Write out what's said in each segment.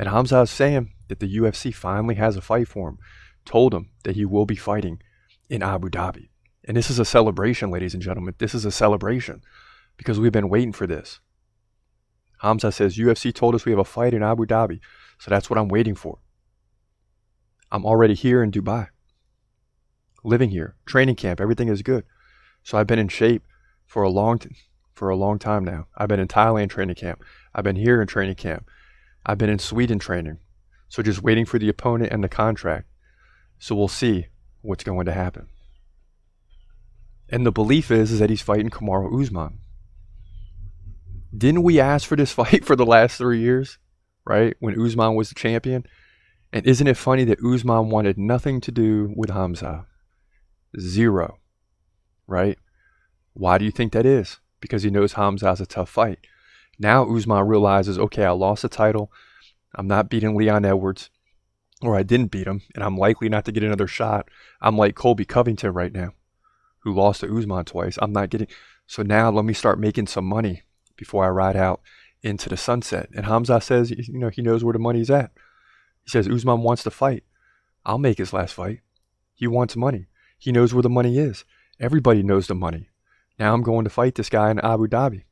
And Khamzat is saying that the UFC finally has a fight for him, told him that he will be fighting in Abu Dhabi. And this is a celebration, ladies and gentlemen. This is a celebration because we've been waiting for this. Khamzat says, UFC told us we have a fight in Abu Dhabi, so that's what I'm waiting for. I'm already here in Dubai, living here, training camp, everything is good. So I've been in shape for a long time now. I've been in Thailand training camp. I've been here in training camp. I've been in Sweden training. So just waiting for the opponent and the contract. So we'll see what's going to happen. And the belief is that he's fighting Kamaru Usman. Didn't we ask for this fight for the last 3 years, right? When Usman was the champion? And isn't it funny that Usman wanted nothing to do with Khamzat? Zero, right? Why do you think that is? Because he knows Khamzat's a tough fight. Now Usman realizes, okay, I lost the title. I'm not beating Leon Edwards, or I didn't beat him, and I'm likely not to get another shot. I'm like Colby Covington right now, who lost to Usman twice. I'm not getting... So now let me start making some money before I ride out into the sunset. And Khamzat says, he knows where the money's at. He says, Usman wants to fight. I'll make his last fight. He wants money. He knows where the money is. Everybody knows the money. Now I'm going to fight this guy in Abu Dhabi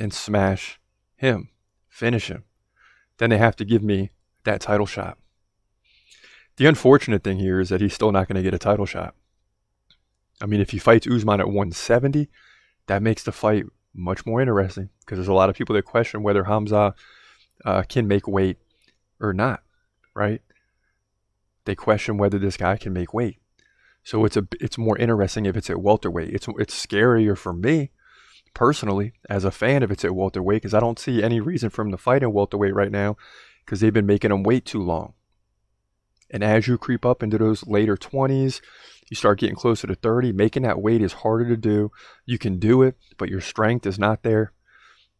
and smash him, finish him. Then they have to give me that title shot. The unfortunate thing here is that he's still not going to get a title shot. I mean, if he fights Usman at 170, that makes the fight much more interesting because there's a lot of people that question whether Khamzat can make weight or not, right? They question whether this guy can make weight. So it's more interesting if it's at welterweight. It's scarier for me personally as a fan if it's at welterweight because I don't see any reason for him to fight in welterweight right now because they've been making him wait too long. And as you creep up into those later 20s, you start getting closer to 30. Making that weight is harder to do. You can do it, but your strength is not there.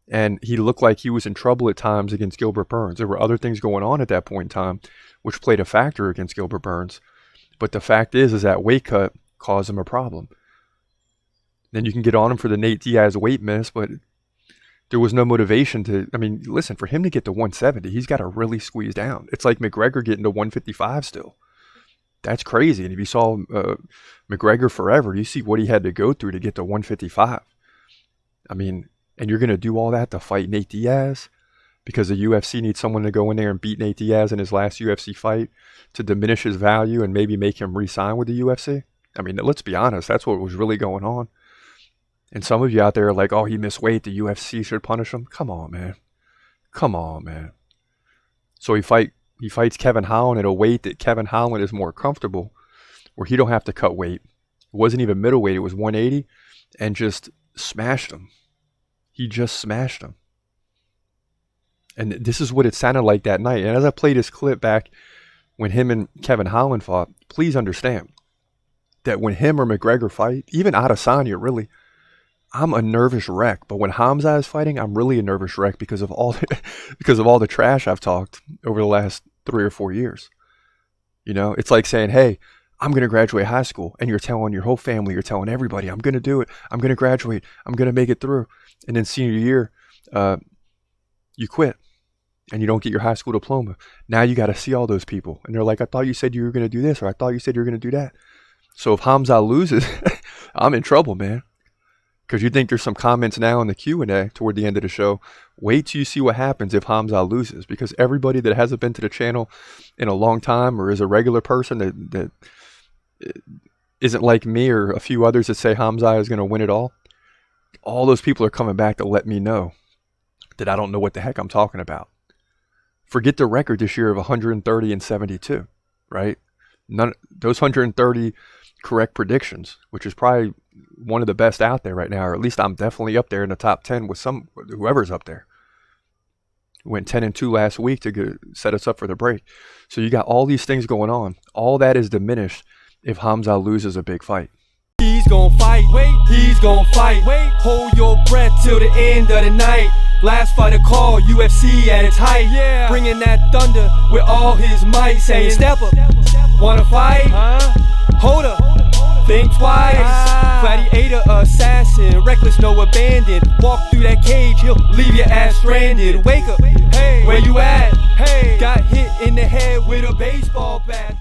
And he looked like he was in trouble at times against Gilbert Burns. There were other things going on at that point in time, which played a factor against Gilbert Burns. But the fact is that weight cut caused him a problem. Then you can get on him for the Nate Diaz weight miss, but there was no motivation to, I mean, listen, for him to get to 170, he's got to really squeeze down. It's like McGregor getting to 155 still. That's crazy. And if you saw McGregor forever, you see what he had to go through to get to 155. I mean, and you're going to do all that to fight Nate Diaz because the UFC needs someone to go in there and beat Nate Diaz in his last UFC fight to diminish his value and maybe make him re-sign with the UFC? I mean, let's be honest. That's what was really going on. And some of you out there are like, oh, he missed weight. The UFC should punish him. Come on, man. Come on, man. So he fights Kevin Holland at a weight that Kevin Holland is more comfortable, where he don't have to cut weight. It wasn't even middleweight. It was 180 and just smashed him. He just smashed him. And this is what it sounded like that night. And as I played this clip back when him and Kevin Holland fought, please understand that when him or McGregor fight, even Adesanya really, I'm a nervous wreck. But when Khamzat is fighting, I'm really a nervous wreck because of all the trash I've talked over the last 3 or 4 years. You know, it's like saying, hey, I'm going to graduate high school. And you're telling your whole family, you're telling everybody, I'm going to do it. I'm going to graduate. I'm going to make it through. And then senior year, you quit and you don't get your high school diploma. Now you got to see all those people. And they're like, I thought you said you were going to do this, or I thought you said you were going to do that. So if Khamzat loses, I'm in trouble, man. Because you think there's some comments now in the Q&A toward the end of the show. Wait till you see what happens if Khamzat loses. Because everybody that hasn't been to the channel in a long time or is a regular person that isn't like me or a few others that say Khamzat is going to win it all those people are coming back to let me know that I don't know what the heck I'm talking about. Forget the record this year of 130 and 72, right? Those 130 correct predictions, which is probably one of the best out there right now, or at least I'm definitely up there in the top 10 with whoever's up there. Went 10-2 last week to set us up for the break. So you got all these things going on. All that is diminished if Khamzat loses a big fight. He's gonna fight, wait, he's gonna fight, wait. Hold your breath till the end of the night. Last fight of call, UFC at its height. Yeah. Bringing that thunder with all his might. Saying, step up, wanna fight? Hold up, think twice. Gladiator, assassin, reckless, no abandon. Walk through that cage, he'll leave your ass stranded. Wake up, hey, where you at? a baseball bat.